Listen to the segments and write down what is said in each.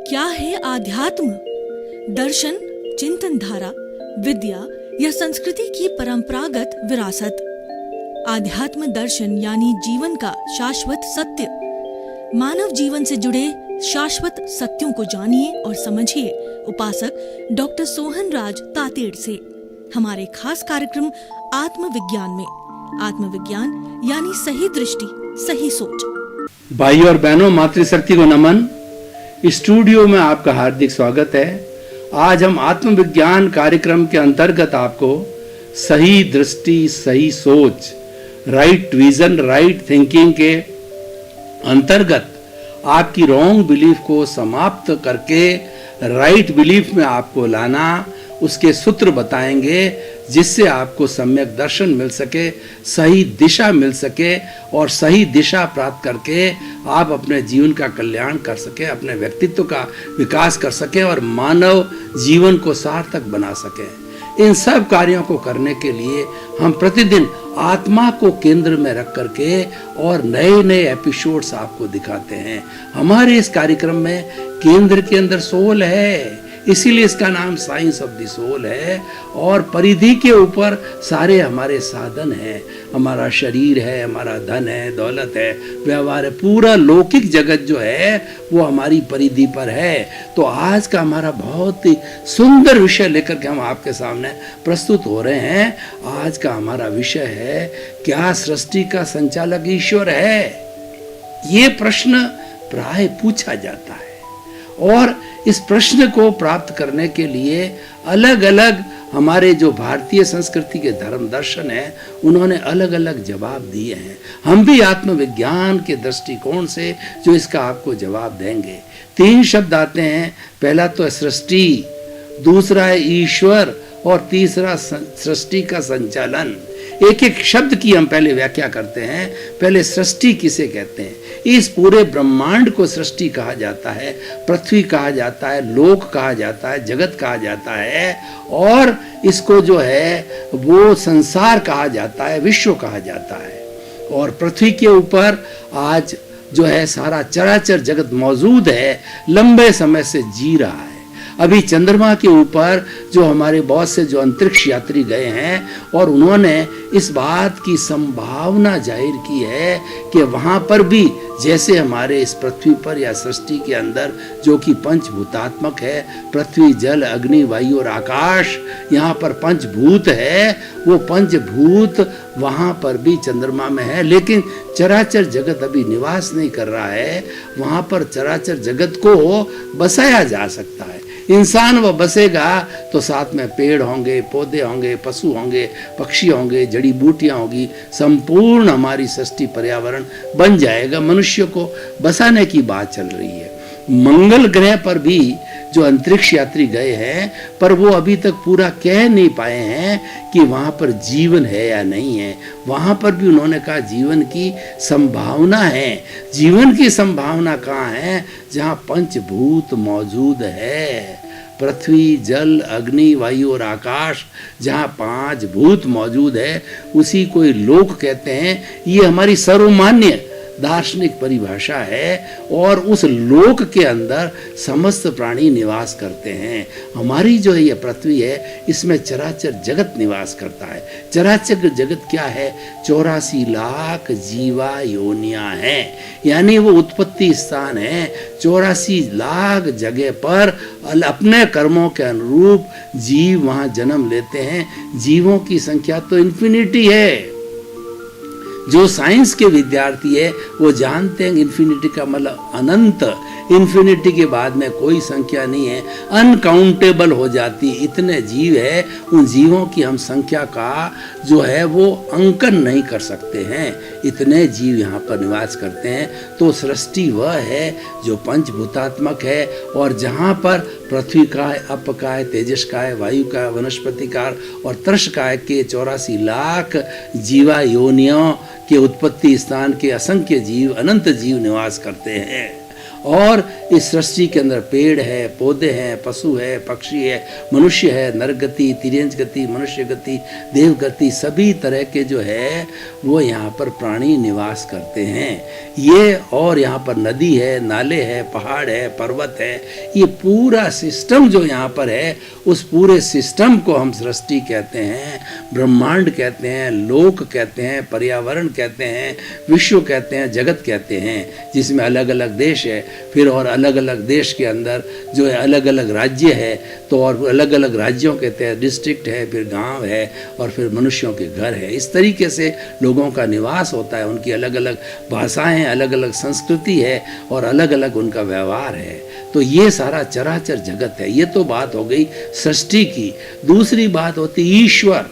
क्या है आध्यात्म? दर्शन, चिंतन धारा, विद्या या संस्कृति की परंपरागत विरासत। आध्यात्म दर्शन यानी जीवन का शाश्वत सत्य। मानव जीवन से जुड़े शाश्वत सत्यों को जानिए और समझिए उपासक डॉक्टर सोहन राज तातेड़ से हमारे खास कार्यक्रम आत्मविज्ञान में। आत्मविज्ञान यानी सही दृष्टि, सही सोच। भाई और बहनों, मातृशक्ति को नमन। स्टूडियो में आपका हार्दिक स्वागत है। आज हम आत्मविज्ञान कार्यक्रम के अंतर्गत आपको सही दृष्टि, सही सोच, राइट विजन, राइट थिंकिंग के अंतर्गत आपकी रॉन्ग बिलीफ को समाप्त करके राइट बिलीफ में आपको लाना, उसके सूत्र बताएंगे जिससे आपको सम्यक दर्शन मिल सके, सही दिशा मिल सके और सही दिशा प्राप्त करके आप अपने जीवन का कल्याण कर सके, अपने व्यक्तित्व का विकास कर सके और मानव जीवन को सार्थक बना सके। इन सब कार्यों को करने के लिए हम प्रतिदिन आत्मा को केंद्र में रख करके और नए नए एपिसोड्स आपको दिखाते हैं। हमारे इस कार्यक्रम में केंद्र के अंदर सोल है, इसीलिए इसका नाम साइंस ऑफ द सोल है। और परिधि के ऊपर सारे हमारे साधन हैं, हमारा शरीर है, हमारा धन है, दौलत है, व्यवहार है, पूरा लौकिक जगत जो है वो हमारी परिधि पर है। तो आज का हमारा बहुत ही सुंदर विषय लेकर के हम आपके सामने प्रस्तुत हो रहे हैं। आज का हमारा विषय है, क्या सृष्टि का संचालक ईश्वर है? ये प्रश्न प्राय पूछा जाता है और इस प्रश्न को प्राप्त करने के लिए अलग अलग हमारे जो भारतीय संस्कृति के धर्म दर्शन है उन्होंने अलग अलग जवाब दिए हैं। हम भी आत्मविज्ञान के दृष्टिकोण से जो इसका आपको जवाब देंगे। 3 शब्द आते हैं। पहला तो है सृष्टि, दूसरा है ईश्वर और तीसरा सृष्टि का संचालन। एक एक शब्द की हम पहले व्याख्या करते हैं। पहले सृष्टि किसे कहते हैं? इस पूरे ब्रह्मांड को सृष्टि कहा जाता है, पृथ्वी कहा जाता है, लोक कहा जाता है, जगत कहा जाता है और इसको जो है वो संसार कहा जाता है, विश्व कहा जाता है। और पृथ्वी के ऊपर आज जो है सारा चराचर जगत मौजूद है, लंबे समय से जी रहा है। अभी चंद्रमा के ऊपर जो हमारे बहुत से जो अंतरिक्ष यात्री गए हैं और उन्होंने इस बात की संभावना जाहिर की है कि वहाँ पर भी जैसे हमारे इस पृथ्वी पर या सृष्टि के अंदर जो कि पंचभूतात्मक है, पृथ्वी, जल, अग्नि, वायु और आकाश, यहाँ पर पंचभूत है, वो पंचभूत वहाँ पर भी चंद्रमा में है। लेकिन चराचर जगत अभी निवास नहीं कर रहा है। वहाँ पर चराचर जगत को बसाया जा सकता है। इंसान वह बसेगा तो साथ में पेड़ होंगे, पौधे होंगे, पशु होंगे, पक्षी होंगे, जड़ी बूटियां होगी, संपूर्ण हमारी सृष्टि पर्यावरण बन जाएगा। मनुष्य को बसाने की बात चल रही है। मंगल ग्रह पर भी जो अंतरिक्ष यात्री गए हैं पर वो अभी तक पूरा कह नहीं पाए हैं कि वहाँ पर जीवन है या नहीं है। वहाँ पर भी उन्होंने कहा जीवन की संभावना है। जीवन की संभावना कहाँ है? जहाँ पंचभूत मौजूद है, पृथ्वी, जल, अग्नि, वायु और आकाश, जहाँ 5 भूत मौजूद है उसी को लोक कहते हैं। ये हमारी सर्वमान्य दार्शनिक परिभाषा है और उस लोक के अंदर समस्त प्राणी निवास करते हैं। हमारी जो ये पृथ्वी है इसमें चराचर जगत निवास करता है। चराचर जगत क्या है? 84 लाख जीवा योनियां हैं, यानी वो उत्पत्ति स्थान है। 84 लाख जगह पर अपने कर्मों के अनुरूप जीव वहाँ जन्म लेते हैं। जीवों की संख्या तो इन्फिनिटी है। जो साइंस के विद्यार्थी है वो जानते हैं इन्फिनिटी का मतलब अनंत। इन्फिनिटी के बाद में कोई संख्या नहीं है, अनकाउंटेबल हो जाती। इतने जीव है, उन जीवों की हम संख्या का जो है वो अंकन नहीं कर सकते हैं। इतने जीव यहाँ पर निवास करते हैं। तो सृष्टि वह है जो पंचभूतात्मक है और जहाँ पर पृथ्वी काय, अप काय, तेजस काय, वायु काय, वनस्पति काय और तृष काय के 84 लाख जीवा योनियों के उत्पत्ति स्थान के असंख्य जीव, अनंत जीव निवास करते हैं। और इस सृष्टि के अंदर पेड़ है, पौधे हैं, पशु है, पक्षी है, मनुष्य है, नरक गति, तिर्यंच गति, मनुष्य गति, देव गति, सभी तरह के जो है वो यहाँ पर प्राणी निवास करते हैं। ये और यहाँ पर नदी है, नाले है, पहाड़ है, पर्वत है, ये पूरा सिस्टम जो यहाँ पर है उस पूरे सिस्टम को हम सृष्टि कहते हैं, ब्रह्मांड कहते हैं, लोक कहते हैं, पर्यावरण कहते हैं, विश्व कहते हैं, जगत कहते हैं, जिसमें अलग अलग देश है। फिर और अलग अलग देश के अंदर जो है अलग अलग राज्य है, तो और अलग अलग राज्यों के तहत डिस्ट्रिक्ट है, फिर गांव है और फिर मनुष्यों के घर है। इस तरीके से लोगों का निवास होता है, उनकी अलग अलग भाषाएं, अलग अलग संस्कृति है और अलग अलग उनका व्यवहार है। तो ये सारा चराचर जगत है। ये तो बात हो गई सृष्टि की। दूसरी बात होती ईश्वर।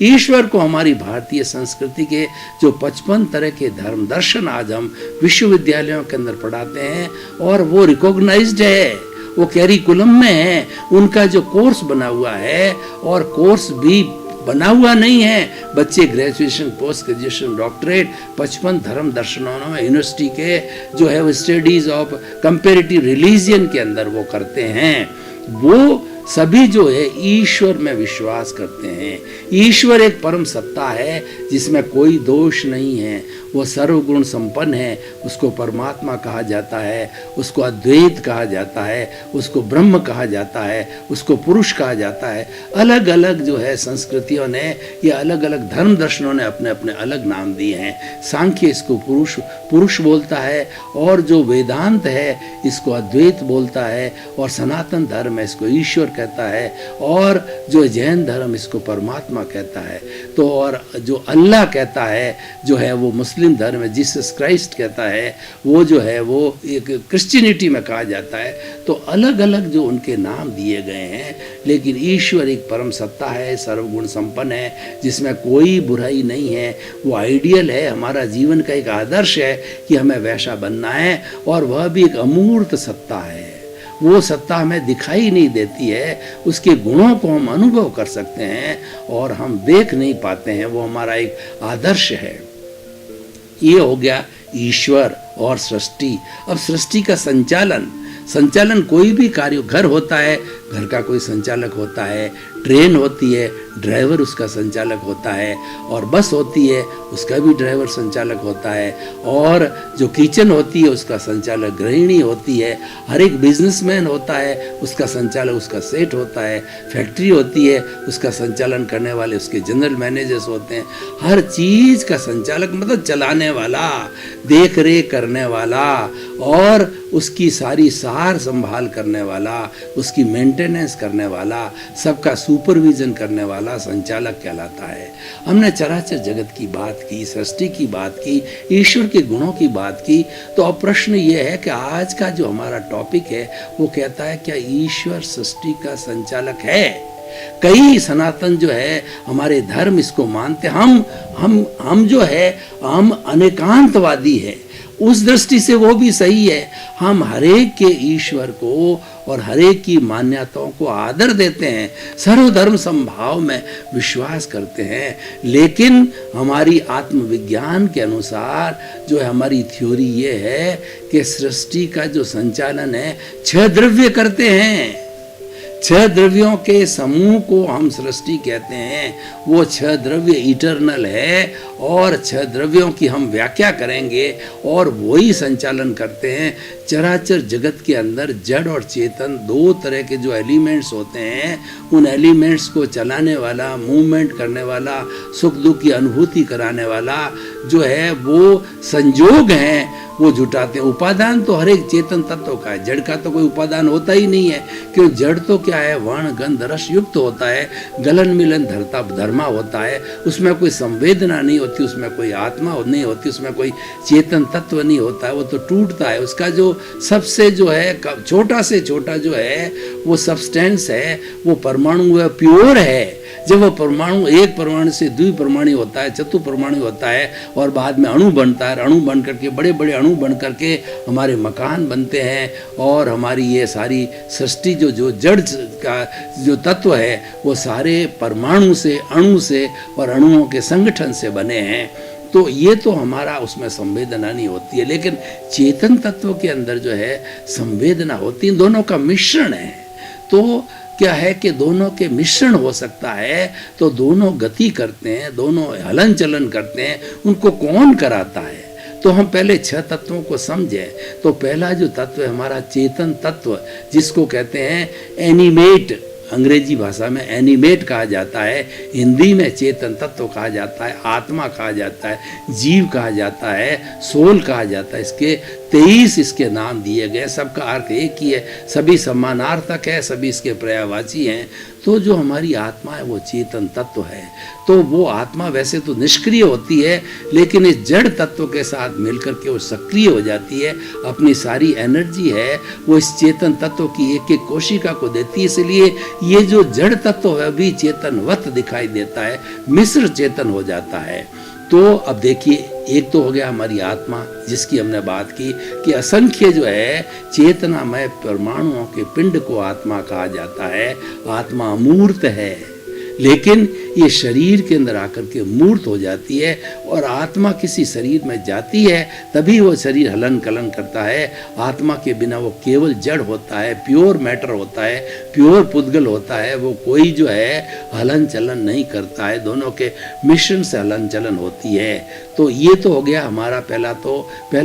ईश्वर को हमारी भारतीय संस्कृति के जो 55 तरह के धर्म दर्शन आज हम विश्वविद्यालयों के अंदर पढ़ाते हैं और वो रिकॉग्नाइज्ड है, वो कैरिकुलम में है, उनका जो कोर्स बना हुआ है, और कोर्स भी बना हुआ नहीं है। बच्चे ग्रेजुएशन, पोस्ट ग्रेजुएशन, डॉक्टरेट 55 धर्म दर्शनों में यूनिवर्सिटी के जो है वो स्टडीज ऑफ कंपेरेटिव रिलीजियन के अंदर वो करते हैं। वो सभी जो है ईश्वर में विश्वास करते हैं। ईश्वर एक परम सत्ता है जिसमें कोई दोष नहीं है, वो सर्वगुण संपन्न है, उसको परमात्मा कहा जाता है, उसको अद्वैत कहा जाता है, उसको ब्रह्म कहा जाता है, उसको पुरुष कहा जाता है। अलग अलग जो है संस्कृतियों ने या अलग अलग धर्म दर्शनों ने अपने अपने अलग नाम दिए हैं। सांख्य इसको पुरुष बोलता है, और जो वेदांत है इसको अद्वैत बोलता है, और सनातन धर्म है इसको ईश्वर कहता है, और जो जैन धर्म इसको परमात्मा कहता है। तो और जो अल्लाह कहता है जो है वो मुस्लिम धर्म है, जीसस क्राइस्ट कहता है, वो जो है वो एक क्रिश्चियनिटी में कहा जाता है। तो अलग अलग जो उनके नाम दिए गए हैं, लेकिन ईश्वर एक परम सत्ता है, सर्वगुण संपन्न है, जिसमें कोई बुराई नहीं है। वो आइडियल है, हमारा जीवन का एक आदर्श है कि हमें वैसा बनना है, और वह भी एक अमूर्त सत्ता है। वो सत्ता हमें दिखाई नहीं देती है, उसके गुणों को हम अनुभव कर सकते हैं और हम देख नहीं पाते हैं। वो हमारा एक आदर्श है। ये हो गया ईश्वर और सृष्टि। अब सृष्टि का संचालन कोई भी कार्य, घर होता है, घर का कोई संचालक होता है, ट्रेन होती है, ड्राइवर उसका संचालक होता है, और बस होती है, उसका भी ड्राइवर संचालक होता है, और जो किचन होती है उसका संचालक गृहिणी होती है, हर एक बिजनेसमैन होता है, उसका संचालक उसका सेठ होता है, फैक्ट्री होती है, उसका संचालन करने वाले उसके जनरल मैनेजर्स होते हैं। हर चीज़ का संचालक मतलब चलाने वाला, देख रेख करने वाला, और उसकी सारी सार संभाल करने वाला, उसकी मेंटेनेंस करने वाला, सबका सुपरविजन करने वाला संचालक कहलाता है। हमने चराचर जगत की बात की, सृष्टि की बात की, ईश्वर के गुणों की बात की। तो अब प्रश्न ये है कि आज का जो हमारा टॉपिक है वो कहता है क्या ईश्वर सृष्टि का संचालक है? कई सनातन जो है हमारे धर्म इसको मानते। हम जो है हम अनेकांतवादी है, उस दृष्टि से वो भी सही है। हम हरेक के ईश्वर को और हरेक की मान्यताओं को आदर देते हैं, सर्वधर्म समभाव में विश्वास करते हैं। लेकिन हमारी आत्मविज्ञान के अनुसार जो है हमारी थ्योरी ये है कि सृष्टि का जो संचालन है 6 द्रव्य करते हैं। 6 द्रव्यों के समूह को हम सृष्टि कहते हैं। वो 6 द्रव्य इटर्नल है, और 6 द्रव्यों की हम व्याख्या करेंगे और वही संचालन करते हैं। चराचर जगत के अंदर जड़ और चेतन 2 तरह के जो एलिमेंट्स होते हैं, उन एलिमेंट्स को चलाने वाला, मूवमेंट करने वाला, सुख दुख की अनुभूति कराने वाला जो है वो संयोग हैं, वो जुटाते हैं। उपादान तो हर एक चेतन तत्व का है, जड़ का तो कोई उपादान होता ही नहीं है। क्यों? जड़ तो क्या है, वर्ण गंध रस युक्त होता है, गलन मिलन धर्मा होता है, उसमें कोई संवेदना नहीं होती, उसमें कोई आत्मा नहीं होती, उसमें कोई चेतन तत्व नहीं होता है, वो तो टूटता है। उसका जो सबसे जो है छोटा से छोटा जो है वो सब्सटेंस है, वो परमाणु है, प्योर है। जब वो परमाणु एक परमाणु से द्विपरमाणु होता है, चतुर्परमाणु होता है, और बाद में अणु बनता है, अणु बन करके बड़े बड़े अणु बन करके हमारे मकान बनते हैं, और हमारी ये सारी सृष्टि जो जड़ का जो तत्व है वो सारे परमाणु से, अणु से और अणुओं के संगठन से बने हैं। तो ये तो हमारा उसमें संवेदना नहीं होती है, लेकिन चेतन तत्व के अंदर जो है संवेदना होती है, दोनों का मिश्रण है। तो क्या है कि दोनों के मिश्रण हो सकता है, तो दोनों गति करते हैं, दोनों हलन चलन करते हैं, उनको कौन कराता है? तो हम पहले 6 तत्वों को समझें। तो पहला जो तत्व है हमारा चेतन तत्व, जिसको कहते हैं एनिमेट, अंग्रेजी भाषा में एनिमेट कहा जाता है, हिंदी में चेतन तत्व कहा जाता है, आत्मा कहा जाता है, जीव कहा जाता है, सोल कहा जाता है। इसके 23 इसके नाम दिए गए, सबका अर्थ एक ही है, सभी समानार्थक है, सभी इसके पर्यायवाची हैं। तो जो हमारी आत्मा है वो चेतन तत्व है। तो वो आत्मा वैसे तो निष्क्रिय होती है, लेकिन इस जड़ तत्व के साथ मिलकर के वो सक्रिय हो जाती है। अपनी सारी एनर्जी है वो इस चेतन तत्व की एक एक कोशिका को देती है। इसलिए ये जो जड़ तत्व है भी चेतनवत दिखाई देता है, मिश्र चेतन हो जाता है। तो अब देखिए, एक तो हो गया हमारी आत्मा, जिसकी हमने बात की कि असंख्य जो है चेतनामय परमाणुओं के पिंड को आत्मा कहा जाता है। आत्मा अमूर्त है, लेकिन ये शरीर के अंदर आकर के मूर्त हो जाती है, और आत्मा किसी शरीर में जाती है तभी वो शरीर हलन कलन करता है। आत्मा के बिना वो केवल जड़ होता है, प्योर मैटर होता है, प्योर पुद्गल होता है। वो कोई जो है हलन चलन नहीं करता है, दोनों के मिश्रण से हलन चलन होती है। तो ये तो हो गया हमारा पहला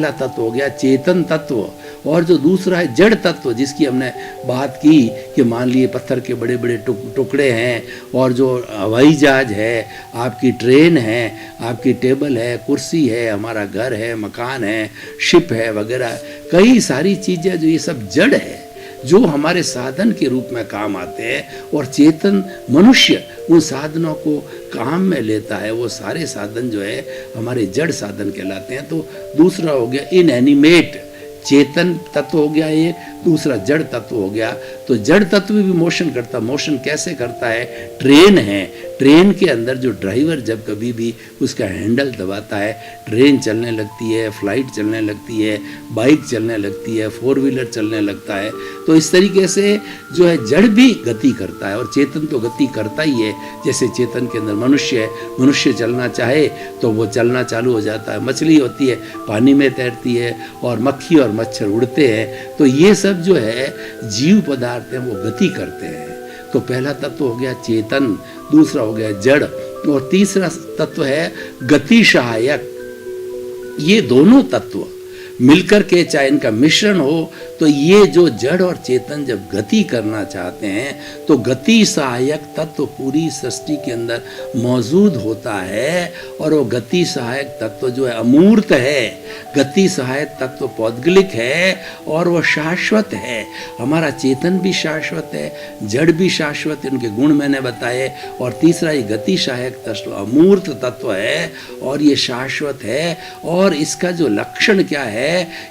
तत्व हो गया चेतन तत्व। और जो दूसरा है जड़ तत्व, जिसकी हमने बात की कि मान लिए पत्थर के बड़े बड़े टुकड़े हैं, और जो हवाई जहाज है, आपकी ट्रेन है, आपकी टेबल है, कुर्सी है, हमारा घर है, मकान है, शिप है वगैरह, कई सारी चीज़ें जो ये सब जड़ है, जो हमारे साधन के रूप में काम आते हैं। और चेतन मनुष्य उन साधनों को काम में लेता है। वो सारे साधन जो है हमारे जड़ साधन कहलाते हैं। तो दूसरा हो गया इनएनिमेट, चेतन तत्व हो गया एक, दूसरा जड़ तत्व हो गया। तो जड़ तत्व भी मोशन करता, मोशन कैसे करता है? ट्रेन है, ट्रेन के अंदर जो ड्राइवर जब कभी भी उसका हैंडल दबाता है, ट्रेन चलने लगती है, फ्लाइट चलने लगती है, बाइक चलने लगती है, 4 व्हीलर चलने लगता है। तो इस तरीके से जो है जड़ भी गति करता है, और चेतन तो गति करता ही है। जैसे चेतन के अंदर मनुष्य है, मनुष्य चलना चाहे तो वो चलना चालू हो जाता है। मछली होती है, पानी में तैरती है, और मक्खी और मच्छर उड़ते हैं। तो ये सब जो है जीव पदार्थ हैं, वो गति करते हैं। तो पहला तत्व हो गया चेतन, दूसरा हो गया जड़, और तीसरा तत्व है गति सहायक। ये दोनों तत्व मिलकर के चाहे इनका मिश्रण हो, तो ये जो जड़ और चेतन जब गति करना चाहते हैं, तो गति सहायक तत्व पूरी सृष्टि के अंदर मौजूद होता है। और वो गति सहायक तत्व जो है अमूर्त है, गति सहायक तत्व पौद्गलिक है, और वो शाश्वत है। हमारा चेतन भी शाश्वत है, जड़ भी शाश्वत है, उनके गुण मैंने बताए। और तीसरा ये गति सहायक तत्व अमूर्त तत्व है, और ये शाश्वत है। और इसका जो लक्षण क्या है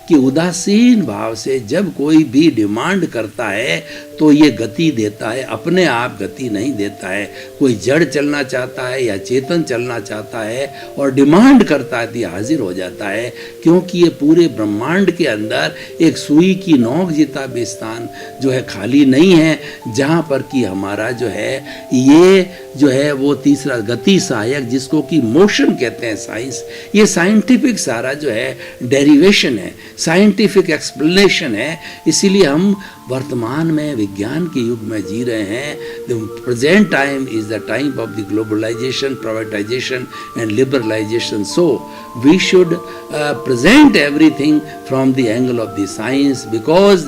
कि उदासीन भाव से जब कोई भी डिमांड करता है तो ये गति देता है, अपने आप गति नहीं देता है। कोई जड़ चलना चाहता है या चेतन चलना चाहता है और डिमांड करता है तो ये हाजिर हो जाता है, क्योंकि ये पूरे ब्रह्मांड के अंदर एक सुई की नोक जितना भी स्थान जो है खाली नहीं है, जहाँ पर कि हमारा जो है ये जो है वो तीसरा गति सहायक, जिसको कि मोशन कहते हैं साइंस, ये साइंटिफिक सारा जो है डेरिवेशन है, साइंटिफिक एक्सप्लेनेशन है। इसीलिए हम वर्तमान में विज्ञान के युग में जी रहे हैं। The present time is the time of the globalization, privatization and liberalization. So we should present everything from the angle of the science, because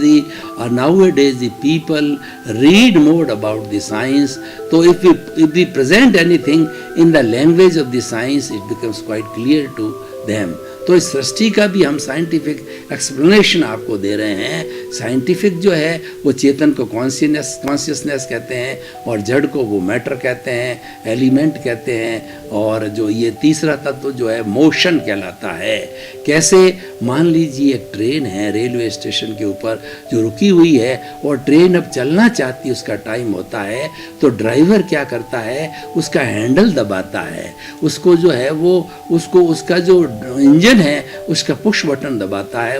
nowadays the people read more about the science. So if we present anything in the language of the science, it becomes quite clear to them. तो इस सृष्टि का भी हम scientific explanation आपको दे रहे हैं। Scientific जो है वो चेतन को कॉन्शियसनेस कहते हैं, और जड़ को वो मैटर कहते हैं, एलिमेंट कहते हैं, और जो ये तीसरा तत्व जो है मोशन कहलाता है। कैसे? मान लीजिए एक ट्रेन है रेलवे स्टेशन के ऊपर जो रुकी हुई है, और ट्रेन अब चलना चाहती है, उसका टाइम होता है, तो ड्राइवर क्या करता है, उसका हैंडल दबाता है, उसको जो है वो उसका जो इंजन इंजन है उसका पुश बटन दबाता है,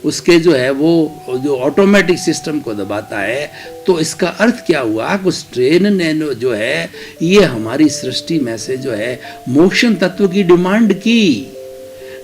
उसके जो है वो जो ऑटोमेटिक सिस्टम को दबाता है, तो इसका अर्थ क्या हुआ कि उस ट्रेन ने जो है ये हमारी सृष्टि में से जो है मोशन तत्व की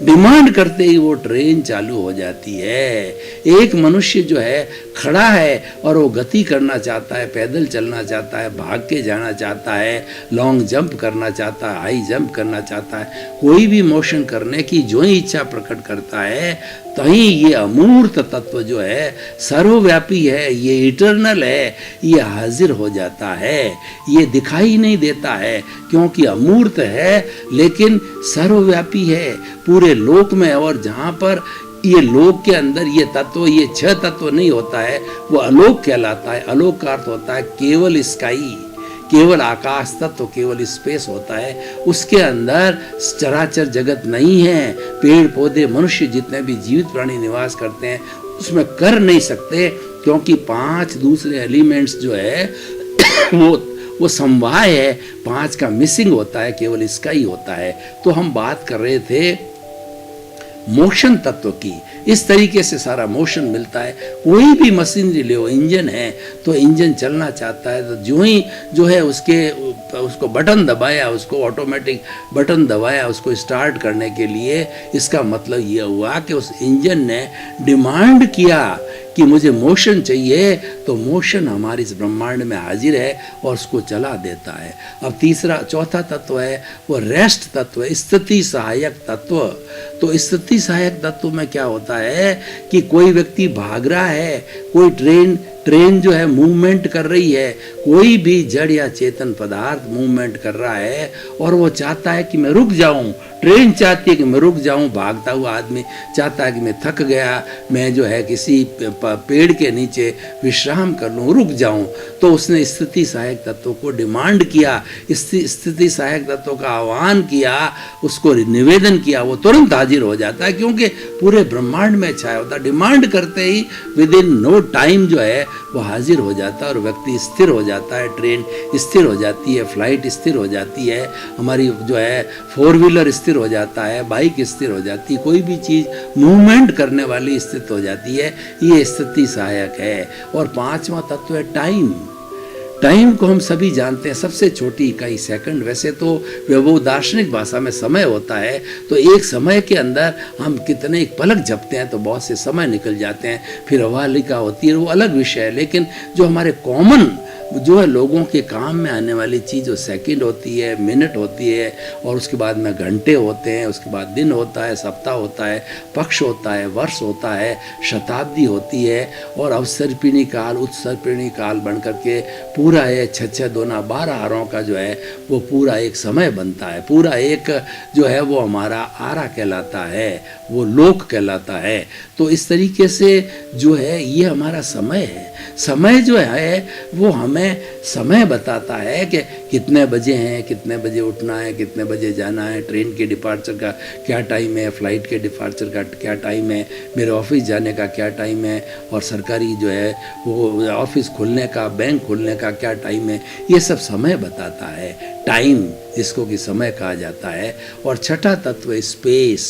डिमांड करते ही वो ट्रेन चालू हो जाती है। एक मनुष्य जो है खड़ा है और वो गति करना चाहता है, पैदल चलना चाहता है, भाग के जाना चाहता है, लॉन्ग जंप करना चाहता है, हाई जंप करना चाहता है, कोई भी मोशन करने की जो ही इच्छा प्रकट करता है, तो ही ये अमूर्त तत्व जो है सर्वव्यापी है, ये इटर्नल है, ये हाजिर हो जाता है। ये दिखाई नहीं देता है क्योंकि अमूर्त है, लेकिन सर्वव्यापी है पूरे लोक में। और जहाँ पर ये लोक के अंदर ये तत्व, ये 6 तत्व नहीं होता है, वो अलोक कहलाता है। अलोक का अर्थ होता है केवल स्काई, केवल आकाश तत्व, केवल स्पेस होता है। उसके अंदर चराचर जगत नहीं है। पेड़ पौधे मनुष्य जितने भी जीवित प्राणी निवास करते हैं उसमें कर नहीं सकते, क्योंकि 5 दूसरे एलिमेंट्स जो है वो समवाय है, 5 का मिसिंग होता है, केवल इसका ही होता है। तो हम बात कर रहे थे मोशन तत्व की। इस तरीके से सारा मोशन मिलता है। कोई भी मशीनरी ले, इंजन है तो इंजन चलना चाहता है, तो जो ही जो है उसको बटन दबाया, उसको ऑटोमेटिक बटन दबाया उसको स्टार्ट करने के लिए, इसका मतलब ये हुआ कि उस इंजन ने डिमांड किया कि मुझे मोशन चाहिए, तो मोशन हमारे इस ब्रह्मांड में हाजिर है और उसको चला देता है। अब चौथा तत्व है वो रेस्ट तत्व, स्थिति सहायक तत्व। तो स्थिति सहायक तत्व में क्या होता है कि कोई व्यक्ति भाग रहा है, कोई ट्रेन जो है मूवमेंट कर रही है, कोई भी जड़ या चेतन पदार्थ मूवमेंट कर रहा है और वो चाहता है कि मैं रुक जाऊं, ट्रेन चाहती है कि मैं रुक जाऊं, भागता हुआ आदमी चाहता है कि मैं थक गया, मैं जो है किसी पेड़ के नीचे विश्राम कर लूं, रुक जाऊं। तो उसने स्थिति सहायक तत्व को डिमांड किया, स्थिति सहायक तत्व का आह्वान किया, उसको निवेदन किया, वो तुरंत हाजिर हो जाता है, क्योंकि पूरे ब्रह्मांड में छाया होता है। डिमांड करते ही विद इन नो टाइम जो है वो हाजिर हो जाता है और व्यक्ति स्थिर हो जाता है, ट्रेन स्थिर हो जाती है, फ्लाइट स्थिर हो जाती है, हमारी जो है 4 व्हीलर स्थिर हो जाता है, बाइक स्थिर हो जाती है, कोई भी चीज़ मूवमेंट करने वाली स्थित हो जाती है। ये स्थिति सहायक है। और 5वां तत्व है टाइम। टाइम को हम सभी जानते हैं, सबसे छोटी इकाई सेकंड। वैसे तो वो दार्शनिक भाषा में समय होता है, तो एक समय के अंदर हम कितने एक पलक झपते हैं तो बहुत से समय निकल जाते हैं। फिर अवालिका होती है, वो अलग विषय है। लेकिन जो हमारे कॉमन जो है लोगों के काम में आने वाली चीज़, जो सेकंड होती है, मिनट होती है, और उसके बाद में घंटे होते हैं, उसके बाद दिन होता है, सप्ताह होता है, पक्ष होता है, वर्ष होता है, शताब्दी होती है, और अवसर्पिणी काल, उत्सर्पिणी काल बन करके पूरा है 6 दूना 12 हारों का जो है वो पूरा एक समय बनता है। पूरा एक जो है वो हमारा आरा कहलाता है, वो लोक कहलाता है। तो इस तरीके से जो है ये हमारा समय है। समय जो है वो हमें समय बताता है कि कितने बजे हैं, कितने बजे उठना है, कितने बजे जाना है, ट्रेन के डिपार्चर का क्या टाइम है, फ्लाइट के डिपार्चर का क्या टाइम है, मेरे ऑफिस जाने का क्या टाइम है, और सरकारी जो है वो ऑफिस खुलने का, बैंक खुलने का क्या टाइम है। ये सब समय बताता है, टाइम जिसको कि समय कहा जाता है। और छठा तत्व स्पेस।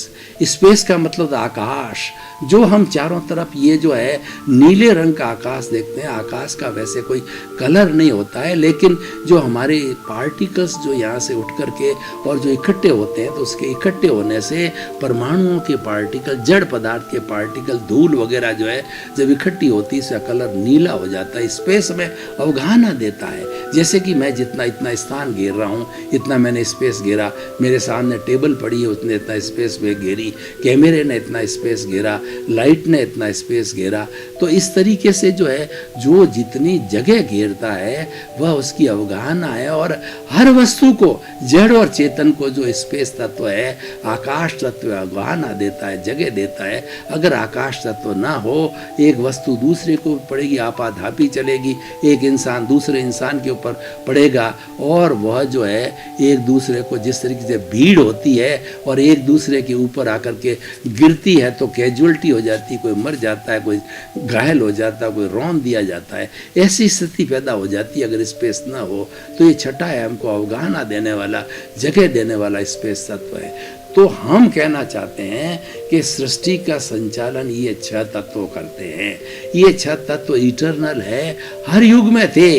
स्पेस का मतलब आकाश। जो हम चारों तरफ ये जो है नीले रंग का आकाश देखते हैं, आकाश का वैसे कोई कलर नहीं होता है, लेकिन जो हमारे पार्टिकल्स जो यहाँ से उठ करके और जो इकट्ठे होते हैं, तो उसके इकट्ठे होने से परमाणुओं के पार्टिकल, जड़ पदार्थ के पार्टिकल, धूल वगैरह जो है जब इकट्ठी होती है, इसका कलर नीला हो जाता है। स्पेस में अवगाहना देता है। जैसे कि मैं इतना स्थान घेर रहा हूँ, इतना मैंने स्पेस घेरा, मेरे सामने टेबल पड़ी है, उसने इतना स्पेस में घेरी, कैमरे ने इतना स्पेस घेरा, लाइट ने इतना स्पेस घेरा। तो इस तरीके से जो है जो जितनी जगह घेरता है वह उसकी अवगाहना है। और हर वस्तु को, जड़ और चेतन को जो स्पेस तत्व है, आकाश तत्व अवगाहना देता है, जगह देता है। अगर आकाश तत्व ना हो, एक वस्तु दूसरे को पड़ेगी, आपाधापी चलेगी, एक इंसान दूसरे इंसान के ऊपर पड़ेगा, और वह जो है एक दूसरे को, जिस तरीके से भीड़ होती है और एक दूसरे के ऊपर आकर के गिरती है तो कैजुअलिटी हो जाती है, कोई मर जाता है, कोई घायल हो जाता है, कोई रौंद दिया जाता है, ऐसी स्थिति पैदा हो जाती है अगर स्पेस ना हो। तो ये छठा है, हमको अवगाहना देने वाला, जगह देने वाला स्पेस तत्व है। तो हम कहना चाहते हैं कि सृष्टि का संचालन ये 6 तत्व करते हैं। ये 6 तत्व इटर्नल है, हर युग में थे,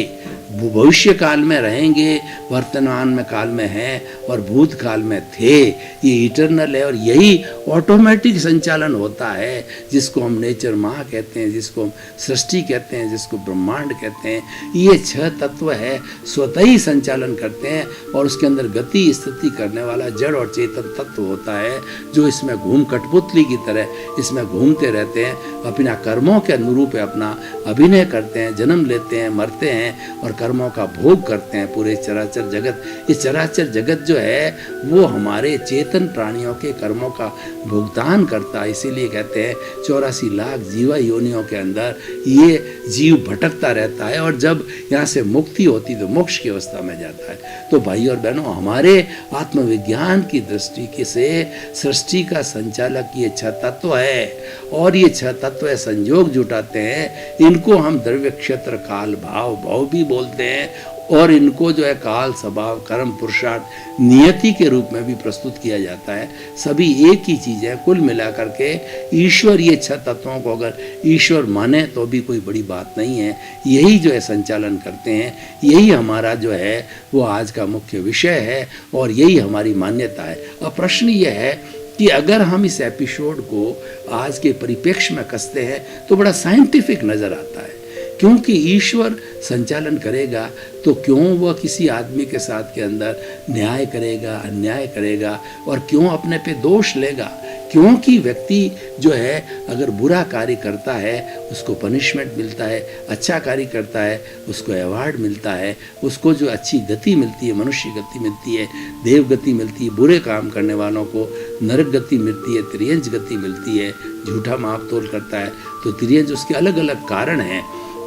भविष्य काल में रहेंगे, वर्तमान में काल में हैं और भूत काल में थे। ये इटर्नल है और यही ऑटोमेटिक संचालन होता है, जिसको हम नेचर माँ कहते हैं, जिसको हम सृष्टि कहते हैं, जिसको ब्रह्मांड कहते हैं। ये 6 तत्व है, स्वतः ही संचालन करते हैं और उसके अंदर गति स्थिति करने वाला जड़ और चेतन तत्व होता है, जो इसमें घूम कठपुतली की तरह इसमें घूमते रहते हैं, अपना कर्मों के अनुरूप अपना अभिनय करते हैं, जन्म लेते हैं, मरते हैं और कर्मों का भोग करते हैं। पूरे चराचर जगत, ये चराचर जगत जो है वो हमारे चेतन प्राणियों के कर्मों का भुगतान करता है। इसीलिए कहते हैं 84 लाख जीवा योनियों के अंदर ये जीव भटकता रहता है और जब यहाँ से मुक्ति होती तो मोक्ष की अवस्था में जाता है। तो भाई और बहनों, हमारे आत्मविज्ञान की दृष्टि से सृष्टि का संचालक ये 6 तत्व है और ये 6 तत्व संयोग जुटाते हैं। इनको हम द्रव्य क्षेत्र काल भाव भाव भी बोलते हैं और इनको जो है काल स्वभाव कर्म पुरुषार्थ नियति के रूप में भी प्रस्तुत किया जाता है। सभी एक ही चीज़ है। कुल मिलाकर के ईश्वर, ये 6 तत्वों को अगर ईश्वर माने तो भी कोई बड़ी बात नहीं है। यही जो है संचालन करते हैं, यही हमारा जो है वो आज का मुख्य विषय है और यही हमारी मान्यता है। अब प्रश्न ये है कि अगर हम इस एपिसोड को आज के परिप्रेक्ष्य में कसते हैं तो बड़ा साइंटिफिक नज़र आता है, क्योंकि ईश्वर संचालन करेगा तो क्यों वह किसी आदमी के साथ के अंदर न्याय करेगा, अन्याय करेगा और क्यों अपने पे दोष लेगा? क्योंकि व्यक्ति जो है अगर बुरा कार्य करता है उसको पनिशमेंट मिलता है, अच्छा कार्य करता है उसको अवार्ड मिलता है, उसको जो अच्छी गति मिलती है, मनुष्य गति मिलती है, देव गति मिलती है, बुरे काम करने वालों को नरक गति मिलती है, त्रियंज गति मिलती है। झूठा माप तोल करता है तो त्रियंज, उसके अलग अलग कारण हैं।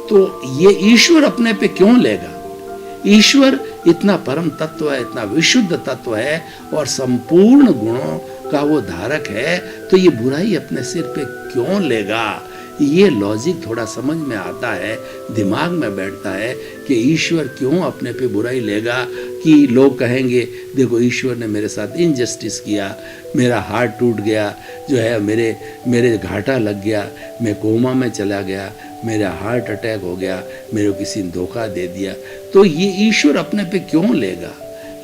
तो ये ईश्वर अपने पे क्यों लेगा? ईश्वर इतना परम तत्व है, इतना विशुद्ध तत्व है और संपूर्ण गुणों का वो धारक है, तो ये बुराई अपने सिर पे क्यों लेगा? ये लॉजिक थोड़ा समझ में आता है, दिमाग में बैठता है कि ईश्वर क्यों अपने पे बुराई लेगा। कि लोग कहेंगे देखो ईश्वर ने मेरे साथ इनजस्टिस किया, मेरा हार्ट टूट गया, जो है मेरे घाटा लग गया, मैं कोमा में चला गया, मेरा हार्ट अटैक हो गया, मेरे को किसी ने धोखा दे दिया, तो ये ईश्वर अपने पे क्यों लेगा?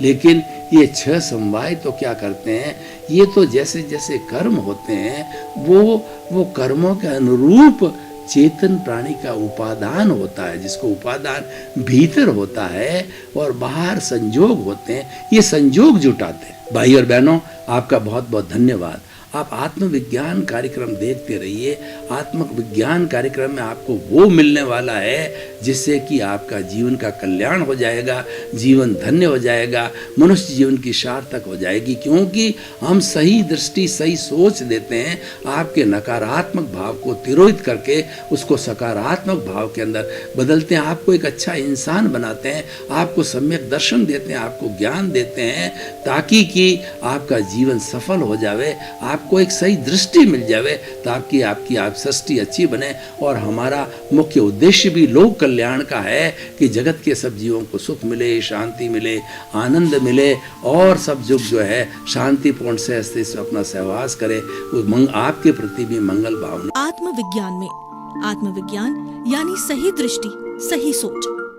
लेकिन ये 6 समवाय तो क्या करते हैं, ये तो जैसे जैसे कर्म होते हैं वो कर्मों के अनुरूप चेतन प्राणी का उपादान होता है, जिसको उपादान भीतर होता है और बाहर संयोग होते हैं, ये संयोग जुटाते हैं। भाई और बहनों, आपका बहुत बहुत धन्यवाद। आप आत्मविज्ञान कार्यक्रम देखते रहिए। आत्मविज्ञान कार्यक्रम में आपको वो मिलने वाला है जिससे कि आपका जीवन का कल्याण हो जाएगा, जीवन धन्य हो जाएगा, मनुष्य जीवन की सार्थक हो जाएगी, क्योंकि हम सही दृष्टि सही सोच देते हैं। आपके नकारात्मक भाव को तिरोहित करके उसको सकारात्मक भाव के अंदर बदलते हैं, आपको एक अच्छा इंसान बनाते हैं, आपको सम्यक दर्शन देते हैं, आपको ज्ञान देते हैं, ताकि कि आपका जीवन सफल हो जावे, आपको एक सही दृष्टि मिल जावे, ताकि आपकी आप सृष्टि अच्छी बने। और हमारा मुख्य उद्देश्य भी लोक कल्याण का है कि जगत के सब जीवों को सुख मिले, शांति मिले, आनंद मिले और सब युग जो है शांतिपूर्ण से अपना सहवास करे, आपके प्रति भी मंगल भावना। आत्मविज्ञान में आत्मविज्ञान यानी सही दृष्टि सही सोच।